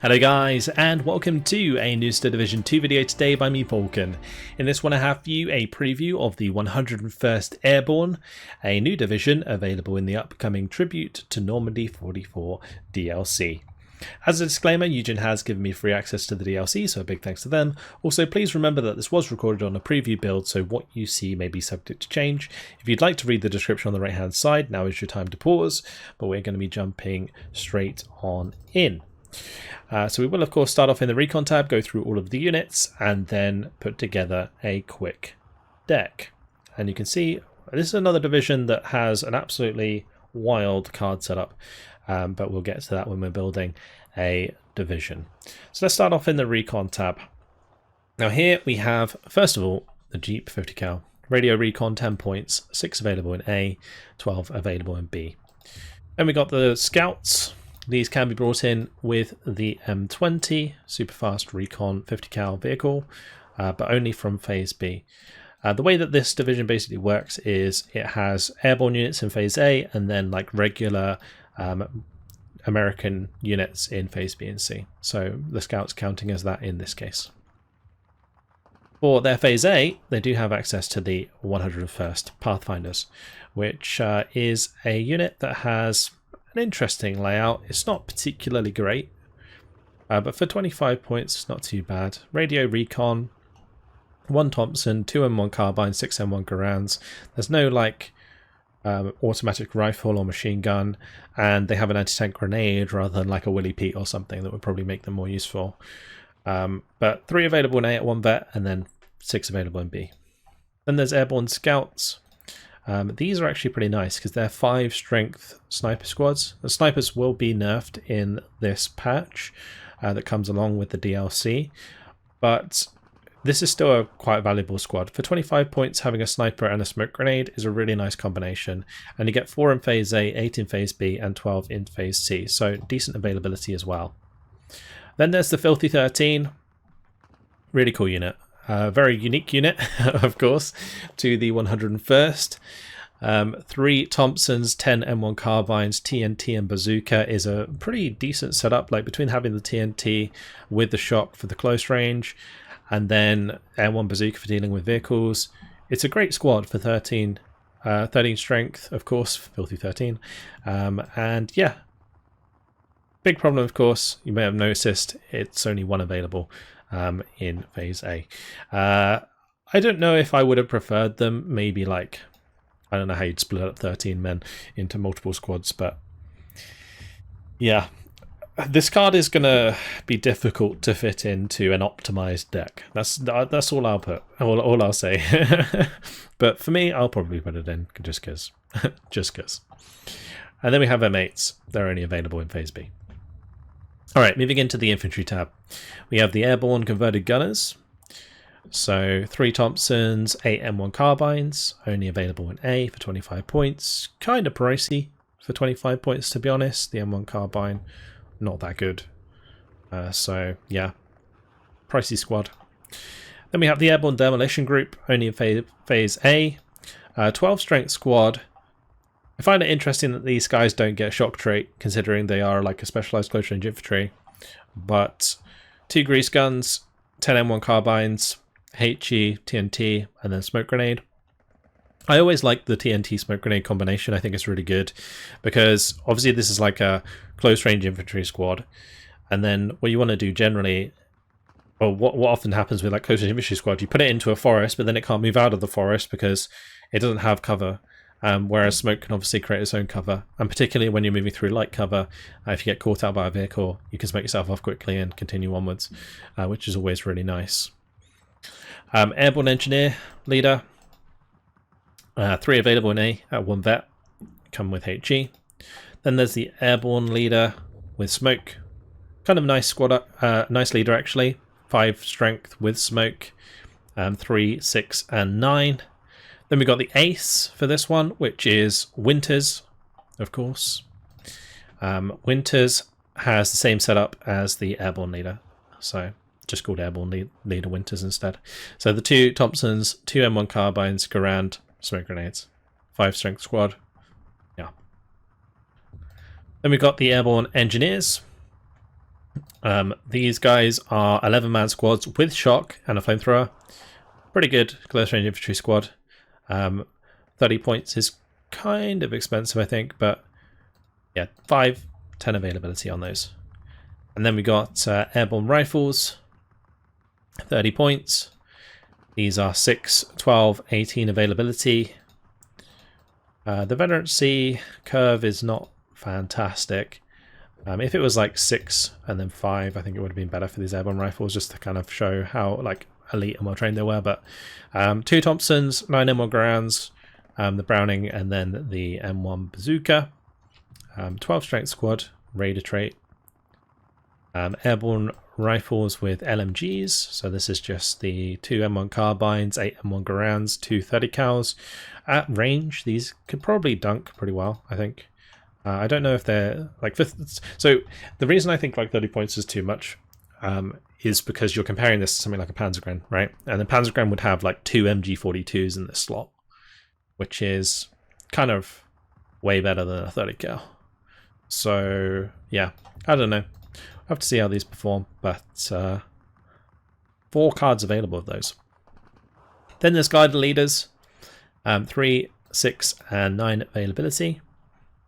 Hello guys, and welcome to a new Division 2 video today by me, Eugen. In this one I have for you a preview of the 101st Airborne, a new division available in the upcoming Tribute to Normandy 44 DLC. As a disclaimer, Eugen has given me free access to the DLC, so a big thanks to them. Also, please remember that this was recorded on a preview build, so what you see may be subject to change. If you'd like to read the description on the right hand side, now is your time to pause, but we're going to be jumping straight on in. So we will of course start off in the Recon tab, go through all of the units, and then put together a quick deck. And you can see this is another division that has an absolutely wild card setup, but we'll get to that when we're building a division. So let's start off in the Recon tab. Now here we have, first of all, the Jeep 50 cal. Radio Recon 10 points, 6 available in A, 12 available in B. Then we got the Scouts. These can be brought in with the M20 super fast Recon 50 cal vehicle, but only from Phase B. The way that this division basically works is it has airborne units in Phase A and then like regular American units in Phase B and C. So the Scouts counting as that in this case. For their Phase A, they do have access to the 101st Pathfinders, which is a unit that has an interesting layout. It's not particularly great, but for 25 points, it's not too bad. Radio Recon, 1 Thompson, 2 M1 carbine, 6 M1 Garands. There's no like automatic rifle or machine gun, and they have an anti-tank grenade rather than like a Willy Pete or something that would probably make them more useful. But 3 available in A at 1 vet, and then 6 available in B. Then there's Airborne Scouts. These are actually pretty nice because they're 5 strength sniper squads. The snipers will be nerfed in this patch that comes along with the DLC, but this is still a quite valuable squad. For 25 points, having a sniper and a smoke grenade is a really nice combination, and you get 4 in Phase A, 8 in Phase B, and 12 in Phase C, so decent availability as well. Then there's the Filthy 13, really cool unit. Very unique unit, of course, to the 101st. 3 Thompsons, 10 M1 carbines, TNT and bazooka is a pretty decent setup, like between having the TNT with the shock for the close range and then M1 bazooka for dealing with vehicles. It's a great squad for 13 strength, of course, Filthy 13. And yeah, big problem, of course, you may have noticed it's only 1 available in Phase A. I don't know if I would have preferred them, maybe like, I don't know how you'd split up 13 men into multiple squads, but yeah, this card is going to be difficult to fit into an optimized deck. That's all I'll put, all I'll say. But for me, I'll probably put it in just because. Just because. And then we have M8s. They're only available in Phase B. Alright, moving into the infantry tab. We have the airborne converted gunners. So 3 Thompsons, 8 M1 carbines, only available in A for 25 points. Kind of pricey for 25 points, to be honest. The M1 carbine, not that good. So yeah, pricey squad. Then we have the airborne demolition group, only in Phase A. 12 strength squad. I find it interesting that these guys don't get shock trait, considering they are like a specialized close range infantry. But 2 grease guns, 10 M1 carbines, HE, TNT, and then smoke grenade. I always like the TNT smoke grenade combination. I think it's really good because obviously this is like a close range infantry squad. And then what you want to do generally, or what often happens with like close range infantry squad, you put it into a forest, but then it can't move out of the forest because it doesn't have cover. Whereas smoke can obviously create its own cover, and particularly when you're moving through light cover, if you get caught out by a vehicle, you can smoke yourself off quickly and continue onwards, which is always really nice. Airborne engineer leader, 3 available in A at 1 vet, come with HE. Then there's the airborne leader with smoke, kind of nice squad, nice leader actually, 5 strength with smoke, 3, 6, and 9. Then we got the ace for this one, which is Winters, of course. Winters has the same setup as the airborne leader, so just called airborne leader Winters instead. So the 2 Thompsons, 2 M1 carbines, Garand, smoke grenades, 5 strength squad. Yeah. Then we got the airborne engineers. These guys are 11-man squads with shock and a flamethrower. Pretty good close range infantry squad. 30 points is kind of expensive, I think, but yeah, 5, 10 availability on those. And then we got airborne rifles, 30 points. These are 6, 12, 18 availability. The veterancy curve is not fantastic. If it was like 6 and then 5, I think it would have been better for these airborne rifles, just to kind of show how like elite and well trained they were. But 2 Thompsons, 9 M1 Garands, the Browning, and then the M1 Bazooka. 12 strength squad, Raider trait. Airborne rifles with LMGs. So this is just the 2 M1 carbines, 8 M1 Garands, 2 30 cals. At range, these could probably dunk pretty well, I think. I don't know if they're like so the reason I think like 30 points is too much is because you're comparing this to something like a Panzergren, right? And the Panzergren would have like 2 MG42s in this slot, which is kind of way better than a 30 cal. So yeah, I don't know. I have to see how these perform, but 4 cards available of those. Then there's guided leaders, 3, 6, and 9 availability.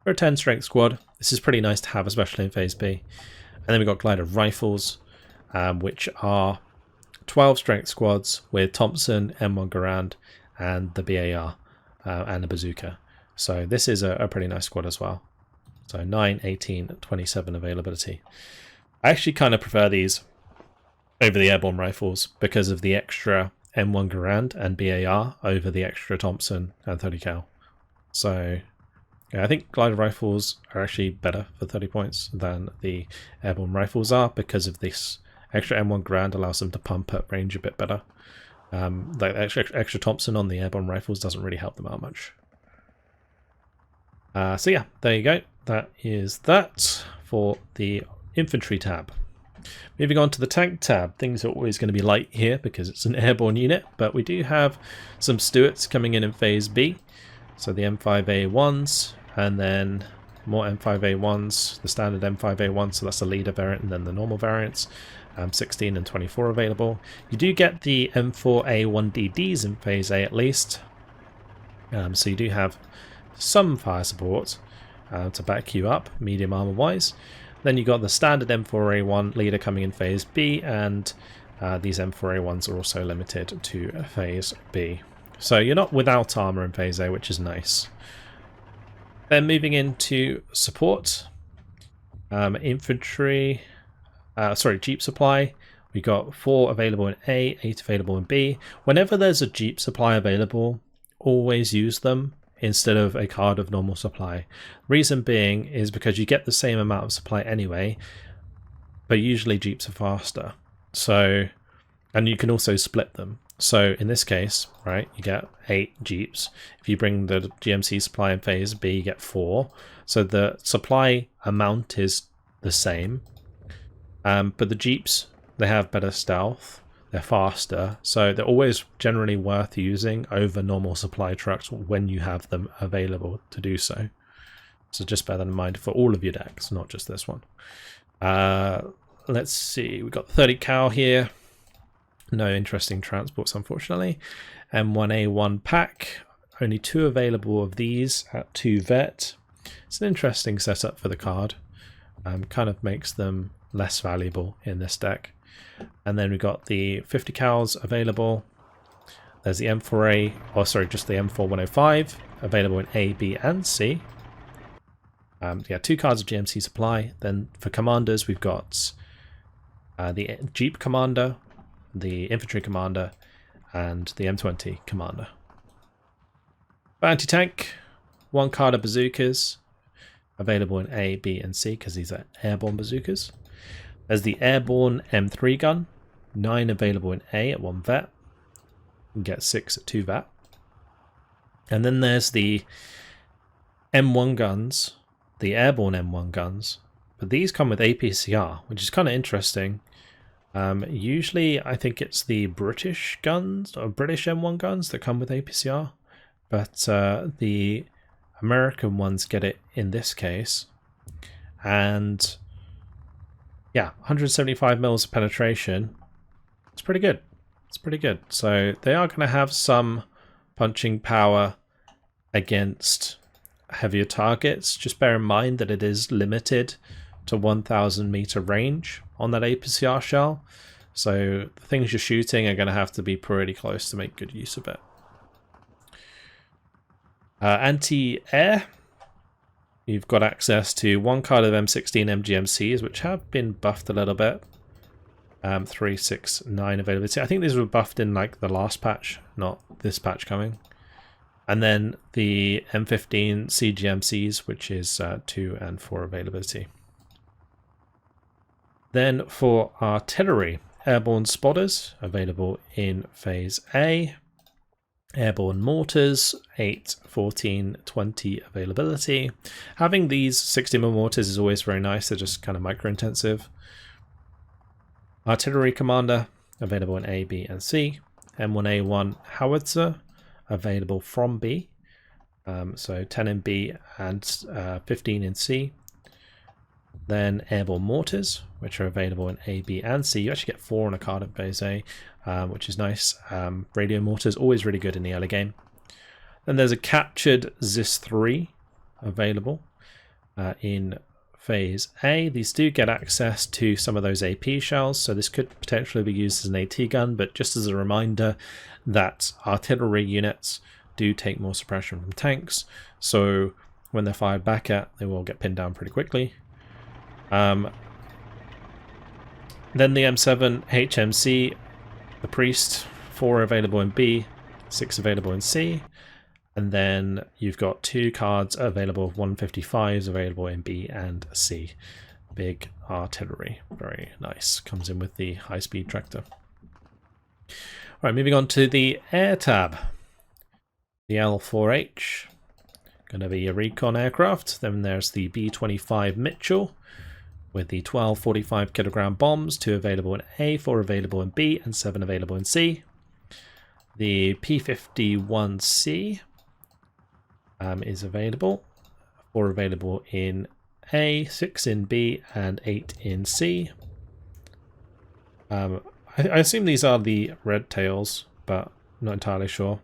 For a 10 strength squad, this is pretty nice to have, especially in Phase B. And then we've got glider rifles, which are 12 strength squads with Thompson, M1 Garand, and the BAR, and the bazooka. So this is a pretty nice squad as well. So 9, 18, 27 availability. I actually kind of prefer these over the airborne rifles because of the extra M1 Garand and BAR over the extra Thompson and 30 cal. So yeah, I think glider rifles are actually better for 30 points than the airborne rifles are because of this extra M1 Garand allows them to pump at range a bit better. The extra Thompson on the airborne rifles doesn't really help them out much. So yeah, there you go. That is that for the infantry tab. Moving on to the tank tab, things are always going to be light here because it's an airborne unit, but we do have some Stuarts coming in Phase B. So the M5A1s, and then more M5A1s, the standard M5A1, so that's the leader variant, and then the normal variants, 16 and 24 available. You do get the M4A1DDs in Phase A at least, so you do have some fire support to back you up, medium armor wise. Then you got the standard M4A1 leader coming in Phase B, and these M4A1s are also limited to Phase B. So you're not without armor in Phase A, which is nice. Then moving into support, infantry, Jeep supply. We got 4 available in A, 8 available in B. Whenever there's a Jeep supply available, always use them instead of a card of normal supply. Reason being is because you get the same amount of supply anyway, but usually Jeeps are faster. So, and you can also split them. So in this case, right, you get 8 Jeeps. If you bring the GMC supply in Phase B, you get 4. So the supply amount is the same. But the Jeeps, they have better stealth. They're faster. So they're always generally worth using over normal supply trucks when you have them available to do so. So just bear that in mind for all of your decks, not just this one. Let's see. We've got 30 cal here. No interesting transports, unfortunately. M1A1 pack. Only 2 available of these at 2 vet. It's an interesting setup for the card. Kind of makes them less valuable in this deck. And then we've got the 50 cals available. There's the M4A, or sorry, just the M4105 available in A, B, and C. Yeah, 2 cards of GMC supply. Then for commanders, we've got the Jeep Commander, the Infantry Commander, and the M20 Commander. For anti-tank, 1 card of bazookas available in A, B, and C because these are airborne bazookas. There's the airborne M3 gun, 9 available in A at 1 vet. You can get 6 at 2 vet. And then there's the M1 guns, the airborne M1 guns, but these come with APCR, which is kind of interesting. Usually I think it's the British guns or British M1 guns that come with APCR, but the American ones get it in this case. And Yeah, 175 mils of penetration. It's pretty good. It's pretty good. So they are going to have some punching power against heavier targets. Just bear in mind that it is limited to 1,000 meter range on that APCR shell. So the things you're shooting are going to have to be pretty close to make good use of it. Anti-air. You've got access to one card of M16 MGMCs, which have been buffed a little bit. 369 availability. I think these were buffed in like the last patch, not this patch coming. And then the M15 CGMCs, which is 2 and 4 availability. Then for artillery, airborne spotters available in phase A. Airborne mortars, 8, 14, 20 availability. Having these 60mm mortars is always very nice. They're just kind of micro-intensive. Artillery commander, available in A, B, and C. M1A1 howitzer, available from B. So 10 in B and 15 in C. Then airborne mortars, which are available in A, B, and C. You actually get 4 on a card at phase A, which is nice. Radio mortars, always really good in the early game. Then there's a captured ZIS-3 available in phase A. These do get access to some of those AP shells, so this could potentially be used as an AT gun, but just as a reminder that artillery units do take more suppression from tanks, so when they're fired back at, they will get pinned down pretty quickly. Then the M7 HMC, the Priest, 4 available in B, 6 available in C, and then you've got 2 cards available, 155s available in B and C. Big artillery, very nice. Comes in with the high-speed tractor. All right, moving on to the air tab. The L4H, going to be a Recon aircraft. Then there's the B-25 Mitchell, with the 12 45 kilogram bombs, 2 available in A, 4 available in B, and 7 available in C. The P-51C is available, 4 available in A, 6 in B, and 8 in C. I assume these are the red tails, but I'm not entirely sure.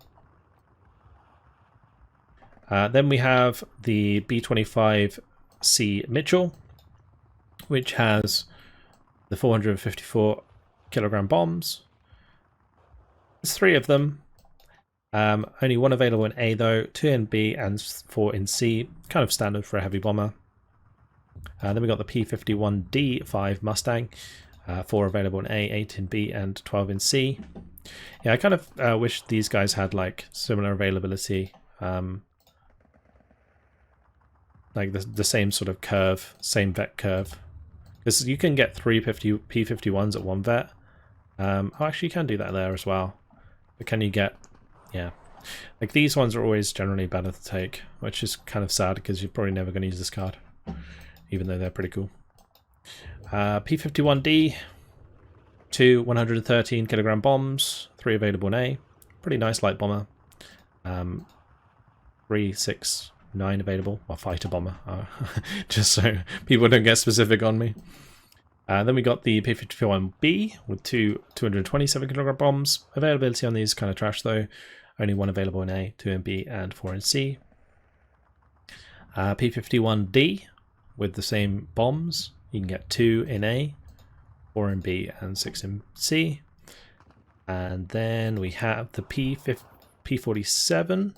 Then we have the B-25C Mitchell, which has the 454 kilogram bombs. There's 3 of them. Only 1 available in A though, 2 in B and 4 in C. Kind of standard for a heavy bomber. Then we got the P-51D5 Mustang. 4 available in A, 8 in B and 12 in C. Yeah, I kind of wish these guys had like similar availability. Like the same sort of curve, same vet curve. Because you can get 3 P-51s at 1 vet. Oh, actually you can do that there as well. But can you get... yeah. Like these ones are always generally better to take, which is kind of sad because you're probably never going to use this card. Even though they're pretty cool. P-51D. 2 113 kilogram bombs. 3 available in A. Pretty nice light bomber. 3, 6... 9 available, well, fighter bomber, just so people don't get specific on me. Then we got the P-51B with 2 227 kilogram bombs. Availability on these kind of trash though. Only 1 available in A, 2 in B, and 4 in C. P-51D with the same bombs. You can get 2 in A, 4 in B, and 6 in C. And then we have the P-47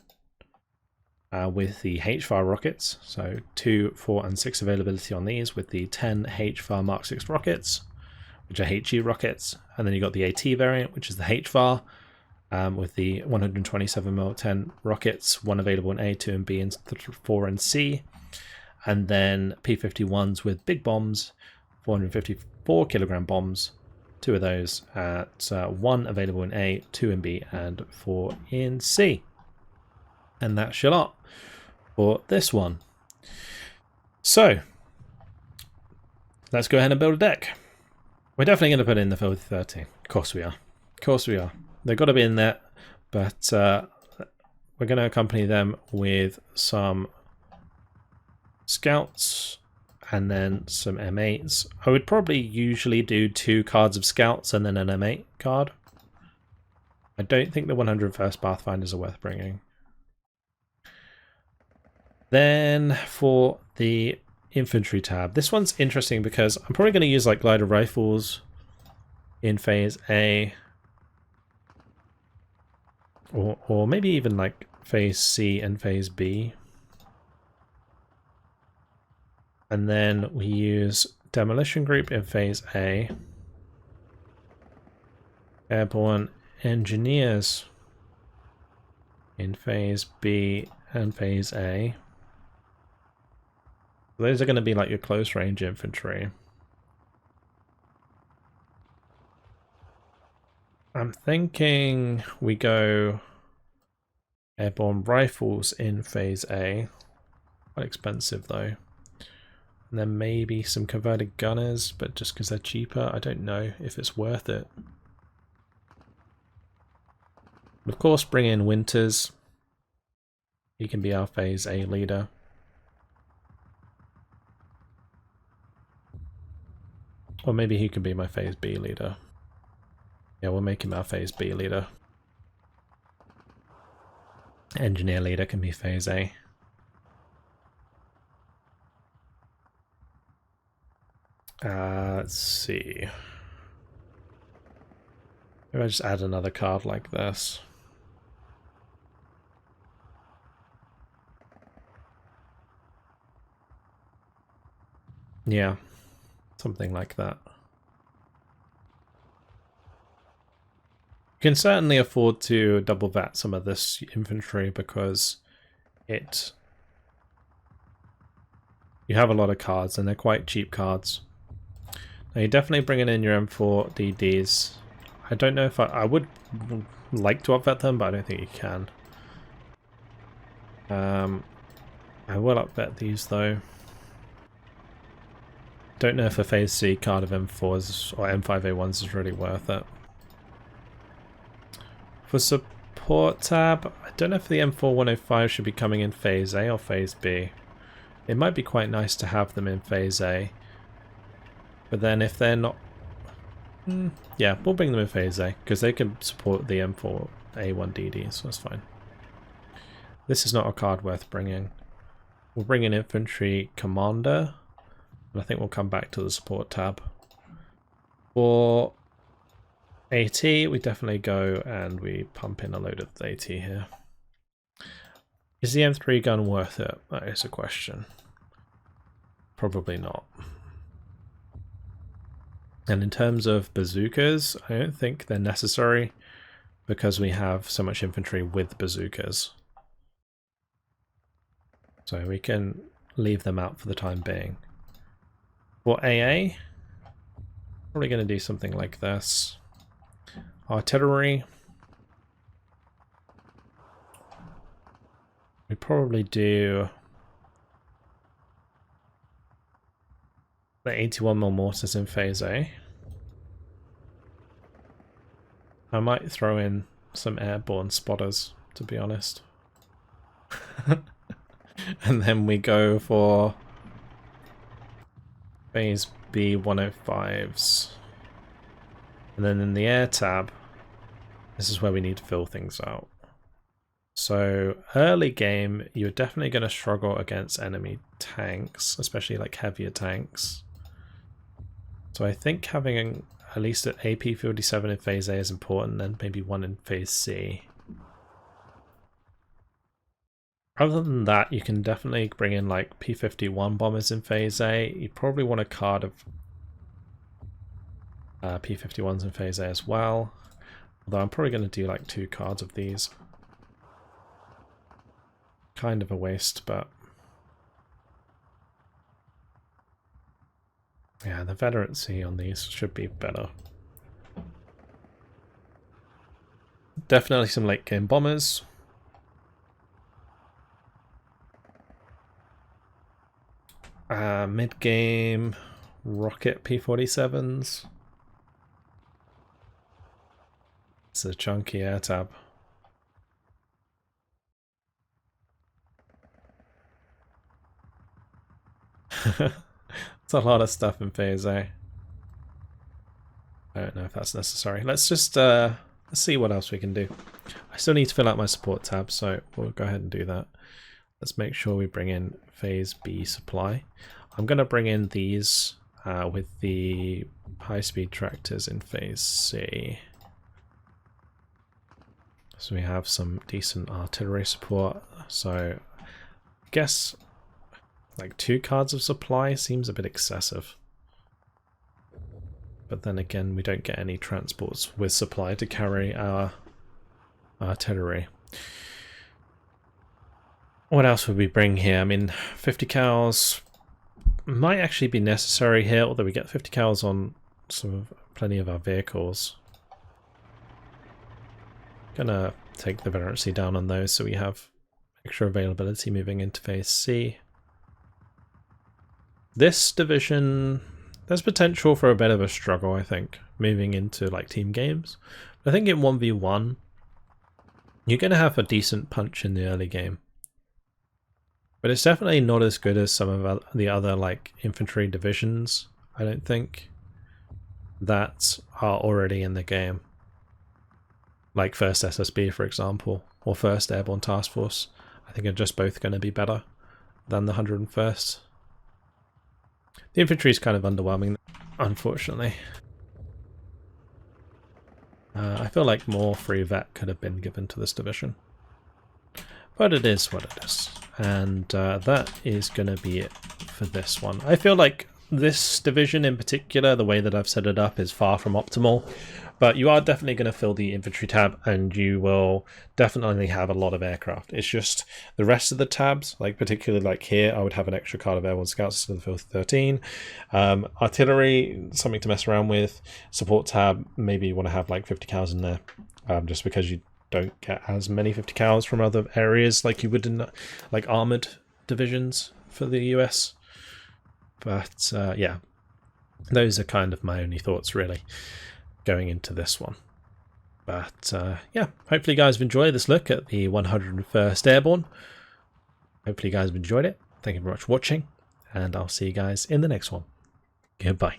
with the HFAR rockets, so 2, 4, and 6 availability on these with the 10 HFAR Mark 6 rockets, which are HE rockets, and then you got the AT variant, which is the HFAR, with the 127mm 10 rockets, 1 available in A, 2 in B, and 4 in C, and then P-51s with big bombs, 454 kilogram bombs, 2 of those at 1 available in A, 2 in B, and 4 in C. And that's your lot for this one. So let's go ahead and build a deck. We're definitely going to put in the Filthy 30. Of course we are. Of course we are. They've got to be in there, but we're going to accompany them with some scouts and then some M8s. I would probably usually do 2 cards of scouts and then an M8 card. I don't think the 101st Pathfinders are worth bringing. Then for the infantry tab, this one's interesting because I'm probably going to use like glider rifles in phase A, or maybe even like phase C and phase B. And then we use demolition group in phase A, airborne engineers in phase B and phase A. Those are going to be like your close range infantry. I'm thinking we go airborne rifles in phase A. Quite expensive though. And then maybe some converted gunners, but just because they're cheaper, I don't know if it's worth it. Of course, bring in Winters. He can be our phase A leader. Or maybe he can be my phase B leader. Yeah, we'll make him our phase B leader. Engineer leader can be phase A. Let's see. Maybe I just add another card like this. Yeah, something like that. You can certainly afford to double vat some of this infantry because you have a lot of cards and they're quite cheap cards. Now you're definitely bringing in your M4 DDs. I don't know if I would like to upvet them, but I don't think you can. I will upvet these though. Don't know if a phase C card of M4s or M5A1s is really worth it. For support tab, I don't know if the M4105 should be coming in phase A or phase B. It might be quite nice to have them in phase A. But then if they're not... yeah, we'll bring them in phase A, because they can support the M4A1DD, so that's fine. This is not a card worth bringing. We'll bring in infantry commander, and I think we'll come back to the support tab. For AT, we definitely go and we pump in a load of AT here. Is the M3 gun worth it? That is a question. Probably not. And in terms of bazookas, I don't think they're necessary because we have so much infantry with bazookas. So we can leave them out for the time being. For AA, probably going to do something like this. Artillery. We probably do the 81mm mortars in phase A. I might throw in some airborne spotters, to be honest. And then we go for phase B 105s. And then in the air tab, this is where we need to fill things out. So early game, you're definitely going to struggle against enemy tanks, especially like heavier tanks. So I think having at least an AP-57 in phase A is important, and maybe one in phase C. Other than that, you can definitely bring in like P-51 bombers in phase A. You probably want a card of P-51s in phase A as well. Although I'm probably going to do like 2 cards of these. Kind of a waste, but yeah, the veterancy on these should be better. Definitely some late game bombers. Mid game rocket P-47s. It's a chunky air tab. It's a lot of stuff in phase A. I don't know if that's necessary. Let's just let's see what else we can do. I still need to fill out my support tab, so we'll go ahead and do that. Let's make sure we bring in phase B supply. I'm going to bring in these with the high-speed tractors in phase C. So we have some decent artillery support. So I guess like 2 cards of supply seems a bit excessive. But then again, we don't get any transports with supply to carry our artillery. What else would we bring here? I mean, 50 cals might actually be necessary here, although we get 50 cals on plenty of our vehicles. Gonna take the veterancy down on those so we have extra availability moving into phase C. This division, there's potential for a bit of a struggle, I think, moving into like team games. But I think in 1v1, you're gonna have a decent punch in the early game. But it's definitely not as good as some of the other like infantry divisions, I don't think, that are already in the game. Like 1st SSB, for example, or 1st Airborne Task Force. I think are just both going to be better than the 101st. The infantry is kind of underwhelming, unfortunately. I feel like more free vet could have been given to this division. But it is what it is. And that is going to be it for this one. I feel like this division in particular, the way that I've set it up, is far from optimal. But you are definitely going to fill the infantry tab, and you will definitely have a lot of aircraft. It's just the rest of the tabs, like particularly like here, I would have an extra card of Airborne Scouts to the field 13. Artillery, something to mess around with. Support tab, maybe you want to have like 50 cows in there, just because you don't get as many 50 cows from other areas like you would in like armored divisions for the US. But yeah, those are kind of my only thoughts really going into this one. But yeah, hopefully you guys have enjoyed this look at the 101st Airborne. Hopefully you guys have enjoyed it. Thank you very much for watching, and I'll see you guys in the next one. Goodbye.